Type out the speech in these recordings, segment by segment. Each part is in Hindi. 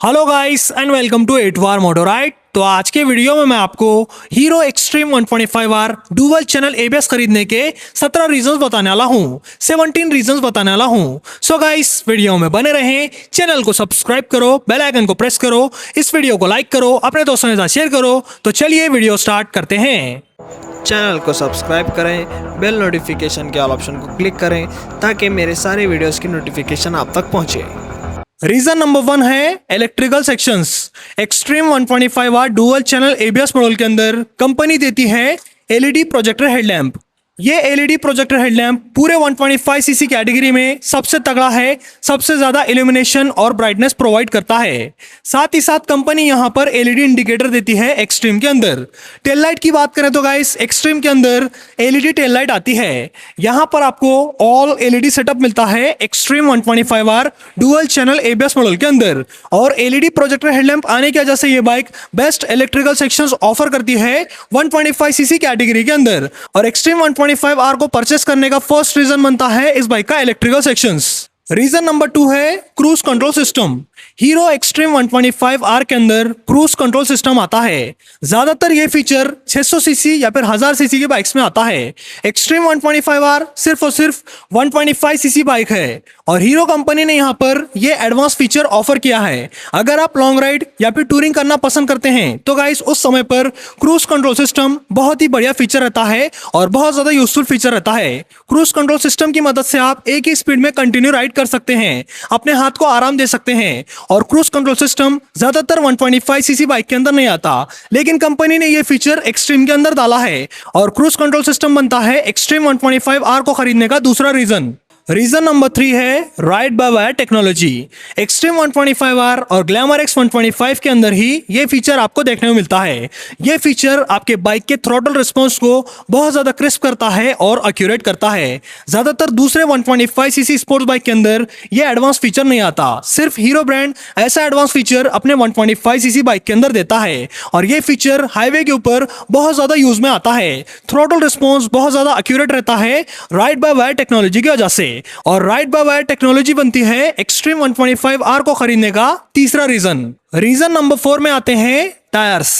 Hello guys and welcome to 8 war moto ride. तो आज के वीडियो में मैं आपको hero Xtreme 125R dual channel ABS खरीदने के 17 रीजंस बताने वाला हूँ, 17 रीजंस बताने वाला हूँ। सो गाइस वीडियो में बने रहें, चैनल को सब्सक्राइब करो, बेल आइकन को प्रेस करो, इस वीडियो को लाइक करो, अपने दोस्तों के साथ शेयर करो। तो चलिए वीडियो स्टार्ट करते हैं। चैनल को सब्सक्राइब करें, बेल नोटिफिकेशन के ऑल ऑप्शन को क्लिक करें ताकि मेरे सारे वीडियोस की नोटिफिकेशन आप तक पहुंचे। रीजन नंबर 1 है electrical sections. Extreme 125R dual channel ABS model के अंदर कंपनी देती है एलईडी प्रोजेक्टर हेडलैम्प। ये एलईडी प्रोजेक्टर हेडलैम्प पूरे 125cc कैटेगरी में सबसे तगड़ा है, सबसे ज्यादा इल्यूमिनेशन और ब्राइटनेस प्रोवाइड करता है। साथ ही साथ कंपनी यहां पर एलईडी इंडिकेटर देती है एक्सट्रीम के अंदर। टेल लाइट की बात करें तो गाइस एक्सट्रीम के अंदर एलईडी टेल लाइट आती है। यहां पर आपको ऑल एलईडी सेटअप मिलता है Xtreme 125R dual channel ABS model के अंदर। और एलईडी प्रोजेक्टर हेडलैम्प आने की वजह से ये bike best electrical sections offer करती है 125cc कैटेगरी के अंदर। और एक्सट्रीम 125R को परचेस करने का फर्स्ट रीजन बनता है इस बाइक का इलेक्ट्रिकल सेक्शंस। रीजन नंबर 2 है cruise control system. Hero Xtreme 125R के अंदर क्रूज कंट्रोल सिस्टम आता है। ज्यादातर ये फीचर 600cc या फिर 1000cc के बाइक्स में आता है। एक्सट्रीम 125R सिर्फ और सिर्फ 125cc बाइक है और हीरो कंपनी ने यहाँ पर ये एडवांस फीचर ऑफर किया है। अगर आप लॉन्ग राइड या फिर टूरिंग करना पसंद करते हैं तो गाइस उस समय पर क्रूज कंट्रोल सिस्टम बहुत ही बढ़िया फीचर रहता है और बहुत ज्यादा यूजफुल फीचर रहता है। क्रूज कंट्रोल सिस्टम की मदद से आप एक ही स्पीड में कंटिन्यू राइड कर सकते हैं, अपने हाथ को आराम दे सकते हैं। और क्रूज कंट्रोल सिस्टम ज्यादातर 125cc बाइक के अंदर नहीं आता, लेकिन कंपनी ने ये फीचर एक्सट्रीम के अंदर डाला है और क्रूज कंट्रोल सिस्टम बनता है एक्सट्रीम 125R को खरीदने का दूसरा रीजन। रीजन नंबर 3 है ride by wire technology. Extreme 125R और ग्लैमर X 125 के अंदर ही ये फीचर आपको देखने को मिलता है। ये फीचर आपके बाइक के थ्रॉटल रिस्पॉन्स को बहुत ज्यादा क्रिस्प करता है और एक्यूरेट करता है। ज्यादातर दूसरे 125cc स्पोर्ट्स बाइक के अंदर ये एडवांस फीचर नहीं आता। सिर्फ हीरो ब्रांड ऐसा एडवांस फीचर अपने 125cc बाइक के अंदर देता है और ये फीचर हाईवे के ऊपर बहुत ज्यादा यूज में आता है। थ्रॉटल रिस्पॉन्स बहुत ज्यादा एक्यूरेट रहता है राइड बाय वायर टेक्नोलॉजी की वजह से। और राइड बाय वायर टेक्नोलॉजी बनती है एक्सट्रीम 125R को खरीदने का तीसरा रीजन। रीजन नंबर 4 में आते हैं टायर्स।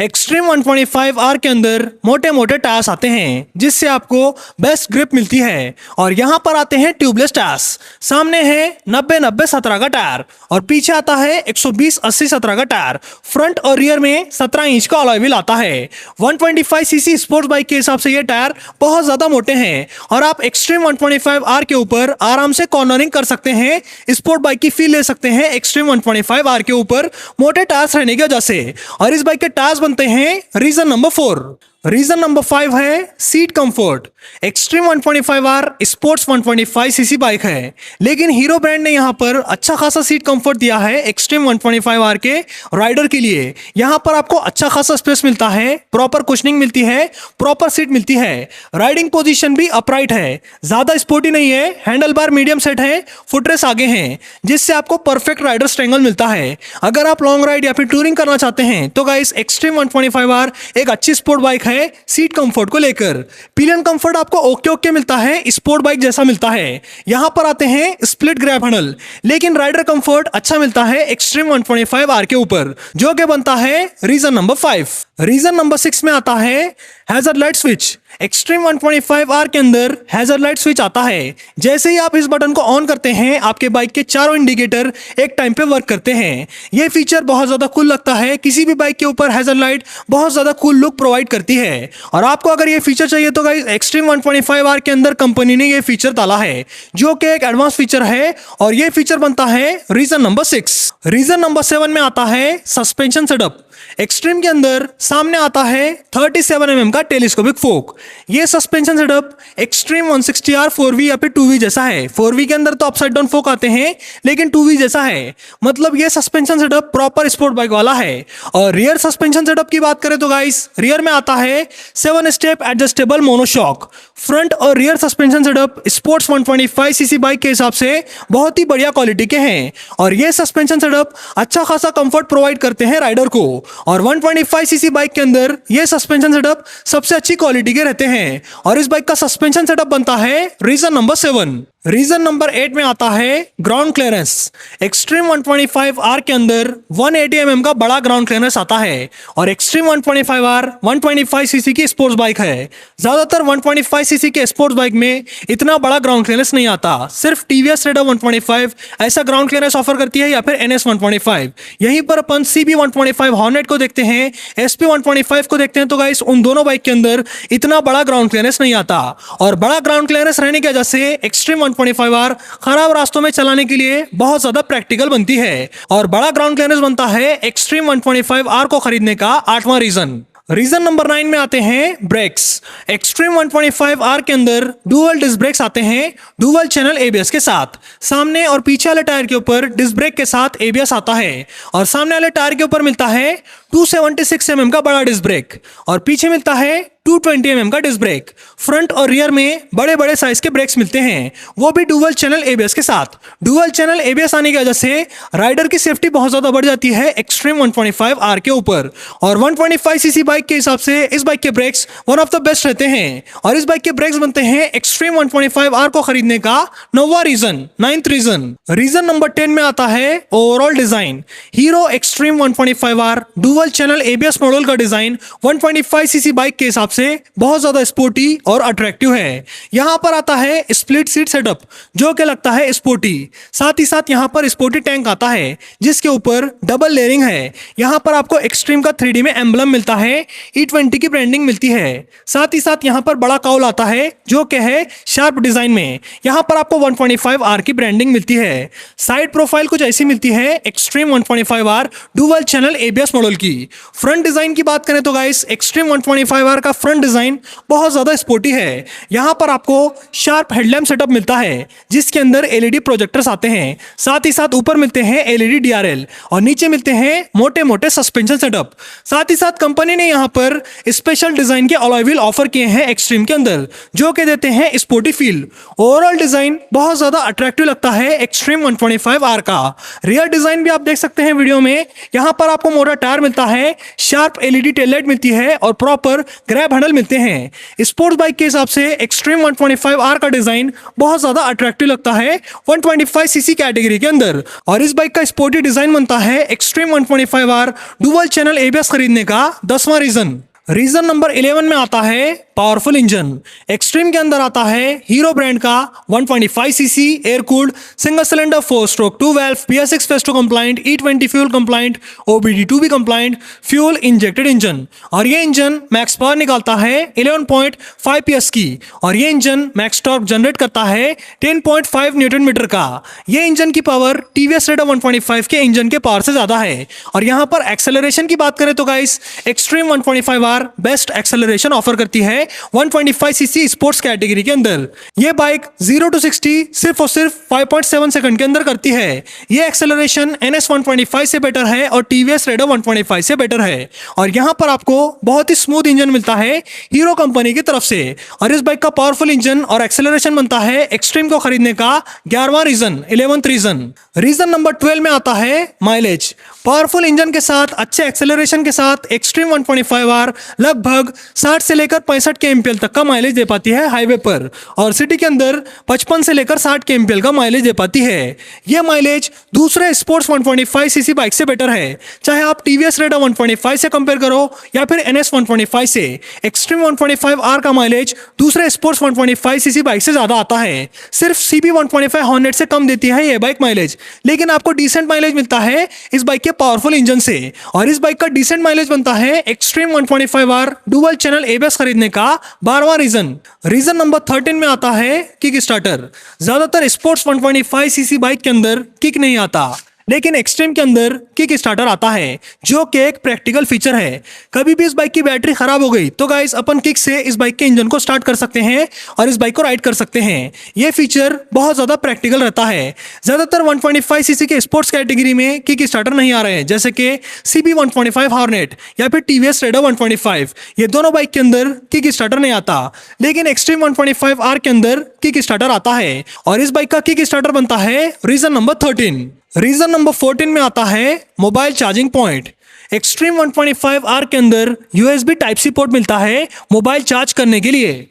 एक्सट्रीम 125R के अंदर मोटे मोटे टायर्स आते हैं जिससे आपको बेस्ट ग्रिप मिलती है। और यहां पर आते हैं ट्यूबलेस टायर्स। सामने है 90-90-17 का टायर और पीछे आता है 120-80-17 का टायर। फ्रंट और रियर में 17 इंच का अलॉय व्हील आता है। 125cc स्पोर्ट्स बाइक के हिसाब से ये टायर बहुत ज्यादा मोटे हैं और आप एक्सट्रीम 125R के ऊपर आराम से कॉर्नरिंग कर सकते हैं, स्पोर्ट बाइक की फील ले सकते हैं एक्सट्रीम 125R के ऊपर मोटे टायर्स रहने की वजह से। और इस बाइक के टायर्स बनते हैं रीजन नंबर 4। रीजन नंबर 5 है seat comfort. Extreme 125R sports 125cc bike है, लेकिन हीरो ब्रांड ने यहां पर अच्छा खासा सीट कंफर्ट दिया है एक्सट्रीम 125R के राइडर के लिए। यहां पर आपको अच्छा खासा स्पेस मिलता है, प्रॉपर कुशनिंग मिलती है, प्रॉपर सीट मिलती है। राइडिंग पोजीशन भी अपराइट है, ज्यादा स्पोर्टी नहीं है, हैंडल बार मीडियम सेट है, फुटरेस्ट आगे हैं जिससे आपको परफेक्ट राइडर स्ट्रेंगल मिलता है। अगर आप लॉन्ग राइड या फिर टूरिंग करना चाहते हैं तो गाइस एक्सट्रीम 125R एक अच्छी स्पोर्ट बाइक है सीट कंफर्ट को लेकर। पिलियन कंफर्ट आपको ओके ओके मिलता है, स्पोर्ट बाइक जैसा मिलता है। यहां पर आते हैं स्प्लिट ग्रैब हैंडल, लेकिन राइडर कंफर्ट अच्छा मिलता है एक्सट्रीम 125R के ऊपर, जो कि बनता है रीजन नंबर 5। रीजन नंबर 6 में आता है hazard light switch. Extreme 125R के अंदर हैजर्ड लाइट स्विच आता है। जैसे ही आप इस बटन को ऑन करते हैं आपके बाइक के चारों इंडिकेटर एक टाइम पे वर्क करते हैं। यह फीचर बहुत ज्यादा कूल लगता है, किसी भी बाइक के ऊपर हैजर्ड लाइट बहुत ज्यादा कूल लुक प्रोवाइड करती है। और आपको अगर ये फीचर चाहिए तो गाइस एक्सट्रीम 125R के अंदर कंपनी ने ये फीचर डाला है जो कि एक एडवांस फीचर है और ये फीचर बनता है रीजन नंबर 6। रीजन नंबर 7 में आता है सस्पेंशन सेटअप। एक्सट्रीम के अंदर सामने आता है 37mm का टेलीस्कोपिक फोक। ये suspension setup extreme 160R 4V या फिर 2V जैसा है। 4V के अंदर तो अपसाइड डाउन फोक आते हैं, लेकिन 2V जैसा है, मतलब ये suspension setup proper sport bike वाला है। और रियर सस्पेंशन सेटअप की बात करें तो गाइस रियर में आता है 7 स्टेप एडजस्टेबल मोनोशॉक। फ्रंट और rear suspension setup sports 125cc bike के हिसाब से बहुत ही बढ़िया क्वालिटी के हैं और ये सस्पेंशन सेटअप अच्छा खासा कंफर्ट प्रोवाइड करते हैं राइडर को। और 125cc बाइक के अंदर ये सस्पेंशन सेटअप सबसे अच्छी क्वालिटी के रहते हैं और इस बाइक का सस्पेंशन सेटअप बनता है रीजन नंबर 7। रीजन नंबर 8 में आता है ग्राउंड क्लियरेंस। एक्सट्रीम 125R के अंदर 180 mm का बड़ा ग्राउंड क्लियरेंस आता है और एक्सट्रीम 125R 125cc की स्पोर्ट्स बाइक है। ज्यादातर 125cc के स्पोर्ट्स बाइक में इतना बड़ा ग्राउंड क्लियरेंस नहीं आता, सिर्फ टीवीएस रेडर 125 ऐसा ग्राउंड क्लियरेंस ऑफर करती है या फिर NS 125। यहीं पर अपन CB 125 हॉर्नेट को देखते हैं, SP 125 को देखते हैं, तो गाइस उन दोनों बाइक के अंदर इतना बड़ा ग्राउंड क्लियरेंस नहीं आता और बड़ा ग्राउंड क्लियरेंस रहने की वजह से एक्सट्रीम 125R खराब रास्तों में चलाने के लिए बहुत ज्यादा प्रैक्टिकल बनती है और बड़ा ग्राउंड क्लियरेंस बनता है एक्सट्रीम 125R को खरीदने का 8वां रीजन। रीजन नंबर 9 में आते हैं ब्रेक्स। एक्सट्रीम 125R के अंदर डुअल डिस्क ब्रेक्स आते हैं डुअल चैनल ABS के साथ। सामने और पीछे वाले टायर के ऊपर डिस्क ब्रेक के साथ ABS आता है और सामने वाले टायर के ऊपर मिलता है 276 mm का बड़ा डिस्क ब्रेक और पीछे मिलता है 220 mm का डिस्क ब्रेक। फ्रंट और रियर में बड़े बड़े साइज के ब्रेक्स मिलते हैं, वो भी डुअल चैनल ABS के साथ। डुअल चैनल ABS आने की वजह से राइडर की सेफ्टी बहुत ज्यादा बढ़ जाती है एक्सट्रीम 125R के ऊपर और 125cc बाइक के हिसाब से इस बाइक के brakes one of the best रहते हैं और इस बाइक के ब्रेक्स बनते हैं एक्सट्रीम 125R को खरीदने का 9वां reason, 9th reason. Reason number 10 में आता है overall design. Hero Xtreme 125R dual channel ABS model का डिजाइन 125cc बाइक के हिसाब से बहुत ज्यादा स्पोर्टी और अट्रैक्टिव है। यहां पर आता है स्प्लिट सीट सेटअप जो कि लगता है स्पोर्टी, साथ ही साथ यहां पर स्पोर्टी टैंक आता है जिसके ऊपर डबल लेयरिंग है। यहां पर आपको एक्सट्रीम का 3D में एम्बलम मिलता है, E20 की ब्रांडिंग मिलती है। साथ ही साथ यहां पर बड़ा काउल आता है जो कि है शार्प डिजाइन में। यहां पर आपको 125R की ब्रांडिंग मिलती है। साइड प्रोफाइल कुछ ऐसी मिलती है Xtreme 125R dual channel ABS model की। फ्रंट डिजाइन की बात करें तो गाइस एक्सट्रीम 125R का फ्रंट डिजाइन बहुत ज्यादा स्पोर्टी है। यहां पर आपको शार्प हेडलैम्प सेटअप मिलता है जिसके अंदर LED प्रोजेक्टर्स आते हैं। साथ ही साथ ऊपर मिलते हैं LED DRL और नीचे मिलते हैं मोटे मोटे सस्पेंशन सेटअप। साथ ही साथ कंपनी ने यहां पर स्पेशल डिजाइन के अलॉय व्हील ऑफर किए हैं एक्सट्रीम के अंदर जो कि देते हैं स्पोर्टी फील। ओवरऑल डिजाइन बहुत ज्यादा अट्रैक्टिव लगता है एक्सट्रीम 125R का। रियर डिजाइन भी आप देख सकते हैं वीडियो में। यहां पर आपको मोटा टायर मिलता है, शार्प LED टेल लाइट मिलती है और प्रॉपर ग्रैब हैंडल मिलते हैं। स्पोर्ट्स बाइक के हिसाब से एक्सट्रीम 125R का डिजाइन बहुत ज्यादा अट्रैक्टिव लगता है 125cc कैटेगरी के अंदर और इस बाइक का स्पोर्टी डिजाइन बनता है Xtreme 125R dual channel ABS खरीदने का 10वां रीजन। रीजन नंबर 11 में आता है पावरफुल इंजन। एक्सट्रीम के अंदर आता है हीरो ब्रांड का 125cc air cooled single cylinder 4 stroke 2 valve BS6 phase two compliant E20 fuel compliant OBD2 भी कंप्लाइंट फ्यूल इंजेक्टेड इंजन और ये इंजन मैक्स पावर निकालता है 11.5 PS की और ये इंजन मैक्स टॉर्क जनरेट करता है 10.5 न्यूटन मीटर का। ये इंजन की पावर TVS रेडर 125 के इंजन के पावर से ज्यादा है और यहाँ पर एक्सेलरेशन की बात करें तो guys extreme 125R best acceleration offer करती है 125cc स्पोर्ट्स कैटेगरी के अंदर। ये बाइक 0 to 60 सिर्फ और सिर्फ 5.7 सेकंड के अंदर करती है। ये एक्सेलरेशन NS 125 से बेटर है और TVS रेडर 125 से बेटर है और यहाँ पर आपको बहुत ही स्मूथ इंजन मिलता है हीरो कंपनी की तरफ से और इस बाइक का पावरफुल इंजन और एक्सेलरेशन बनता है एक्सट्रीम को खरीदने का 11वां reason, 11th reason. Reason number 12 में आता है माइलेज। पावरफुल इंजन के साथ अच्छे एक्सेलरेशन के साथ एक्सट्रीम 125R लगभग 60 से लेकर 65 kmpl तक का माइलेज दे पाती है हाईवे पर और सिटी के अंदर 55 से लेकर 60 kmpl का माइलेज दे पाती है। यह माइलेज दूसरे स्पोर्ट्स 125cc बाइक से बेटर है, चाहे आप TVS रेडर 125 से कंपेयर करो या फिर NS 125 से। एक्सट्रीम 125R का माइलेज दूसरे स्पोर्ट्स 125cc बाइक से ज्यादा आता है। सिर्फ CB 125 हॉर्नेट से कम देती है यह बाइक माइलेज, लेकिन आपको डिसेंट माइलेज मिलता है इस बाइक के पावरफुल इंजन से और इस बाइक का डिसेंट माइलेज बनता है Xtreme 125R dual channel ABS खरीदने का 12वां रीजन। रीजन नंबर 13 में आता है किक स्टार्टर। ज्यादातर स्पोर्ट्स 125cc बाइक के अंदर किक नहीं आता, लेकिन एक्सट्रीम के अंदर किक स्टार्टर आता है जो कि एक प्रैक्टिकल फीचर है। कभी भी इस बाइक की बैटरी खराब हो गई तो गाइस अपन किक से इस बाइक के इंजन को स्टार्ट कर सकते हैं और इस बाइक को राइड कर सकते हैं। ये फीचर बहुत ज्यादा प्रैक्टिकल रहता है। ज्यादातर 125cc के स्पोर्ट्स कैटेगरी में किक स्टार्टर नहीं आ रहे हैं जैसे कि CB 125 हॉर्नेट या फिर TVS रेडर 125। ये दोनों बाइक के अंदर किक स्टार्टर नहीं आता, लेकिन एक्सट्रीम 125R के अंदर किक स्टार्टर आता है और इस बाइक का किक स्टार्टर बनता है रीजन नंबर 13। रीजन नंबर 14 में आता है mobile charging point. Extreme 125R के अंदर USB Type-C पोर्ट मिलता है मोबाइल चार्ज करने के लिए।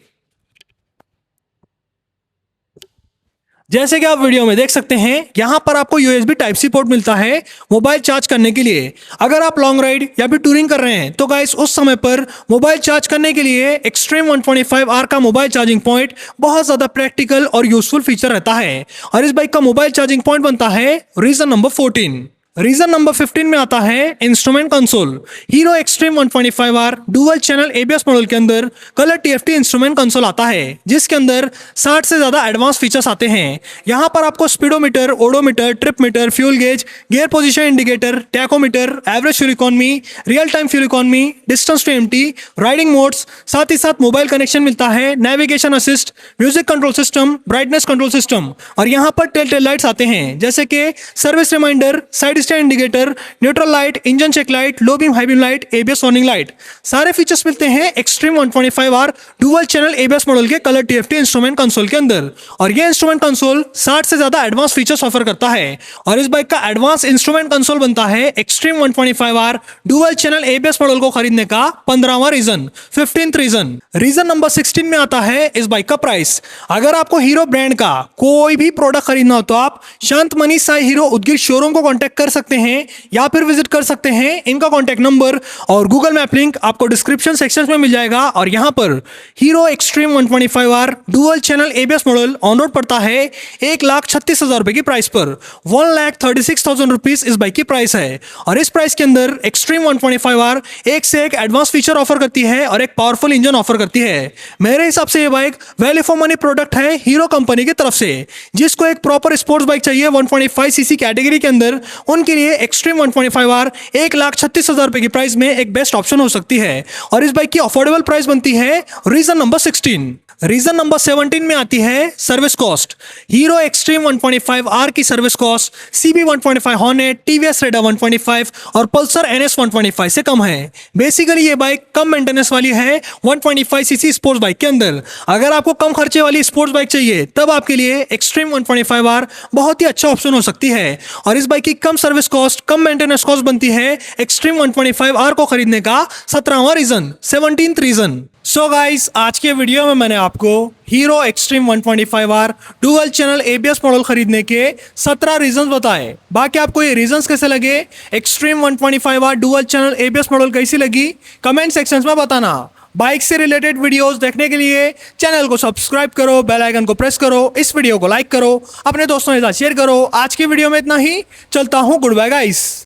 जैसे कि आप वीडियो में देख सकते हैं, यहाँ पर आपको USB टाइप सी पोर्ट मिलता है मोबाइल चार्ज करने के लिए। अगर आप लॉन्ग राइड या फिर टूरिंग कर रहे हैं तो गाइस उस समय पर मोबाइल चार्ज करने के लिए एक्सट्रीम 125R का मोबाइल चार्जिंग पॉइंट बहुत ज्यादा प्रैक्टिकल और यूजफुल फीचर रहता है। और इस बाइक का मोबाइल चार्जिंग पॉइंट बनता है रीजन नंबर 14। रीजन नंबर 15 में आता है instrument console. Hero Xtreme 125R dual channel ABS model के अंदर कलर TFT इंस्ट्रूमेंट कंसोल आता है, जिसके अंदर 60 से ज्यादा एडवांस फीचर्स आते हैं। यहाँ पर आपको speedometer, odometer, trip meter, fuel gauge, gear position indicator, tachometer, average fuel economy, real time fuel economy, distance to empty, riding modes, साथ ही साथ मोबाइल कनेक्शन मिलता है, navigation assist, music control system, brightness control system. और यहाँ पर टेल लाइट्स आते हैं, जैसे कि service reminder, side indicator, neutral light, engine check light, low beam high beam light, ABS warning light. सारे फीचर्स मिलते हैं extreme 125R dual channel ABS model के कलर TFT इंस्ट्रूमेंट कंसोल के अंदर। और ये इंस्ट्रूमेंट कंसोल 60 से ज्यादा एडवांस फीचर्स ऑफर करता है। और इस बाइक का एडवांस इंस्ट्रूमेंट कंसोल बनता है Xtreme 125R dual channel ABS model को खरीदने का 15वां reason, 15th reason. Reason number 16 में आता है इस बाइक का प्राइस। अगर आपको हीरो ब्रांड का कोई भी प्रोडक्ट खरीदना हो तो आप शांत money Sai hero Udgir showroom को कॉन्टैक्ट कर सकते हैं या फिर विजिट कर सकते हैं। इनका कॉन्टैक्ट नंबर और गूगल मैप लिंक आपको डिस्क्रिप्शन सेक्शन में मिल जाएगा। और यहां पर hero Xtreme 125R dual channel ABS model on road पड़ता है 1,36,000 रुपए की प्राइस पर। 1,36,000 रुपीज इस बाइक की प्राइस है। और इस प्राइस के अंदर एक्सट्रीम 125R एक से एक एडवांस फीचर ऑफर करती है और एक पावरफुल इंजन ऑफर करती है। मेरे हिसाब से ये bike value for money product है हीरो कंपनी की तरफ से। जिसको एक प्रॉपर स्पोर्ट्स बाइक चाहिए 125cc कैटेगरी के अंदर, उनके लिए एक्सट्रीम 125R 1,36,000 रुपए की प्राइस में एक बेस्ट ऑप्शन हो सकती है। और इस बाइक की अफोर्डेबल प्राइस बनती है रीजन नंबर 16। रीजन नंबर 17 में आती है service cost. Hero Xtreme 125R की service cost CB 125 hornet, TVS raider 125 और पल्सर NS 125 से कम है। बेसिकली ये बाइक कम मेंटेनेंस वाली है 125cc स्पोर्ट्स बाइक के अंदर। अगर आपको कम खर्चे वाली स्पोर्ट्स बाइक चाहिए तब आपके लिए एक्सट्रीम 125R बहुत ही अच्छा ऑप्शन हो सकती है। और इस बाइक की कम सर्विस कॉस्ट, कम मेंटेनेंस कॉस्ट बनती है एक्सट्रीम 125R को खरीदने का 17वां reason, 17th reason. So guys, आज के वीडियो में मैंने आपको hero Xtreme 125R dual channel ABS model खरीदने के 17 रीजंस बताए। बाकी आपको ये रीजंस कैसे लगे, extreme 125R dual channel ABS model कैसी लगी, कमेंट सेक्शंस में बताना। बाइक से रिलेटेड वीडियोस देखने के लिए चैनल को सब्सक्राइब करो, बेल आइकन को प्रेस करो, इस वीडियो को लाइक करो, अपने दोस्तों के साथ शेयर करो। आज की वीडियो में इतना ही, चलता हूँ, गुड बाय गाइस।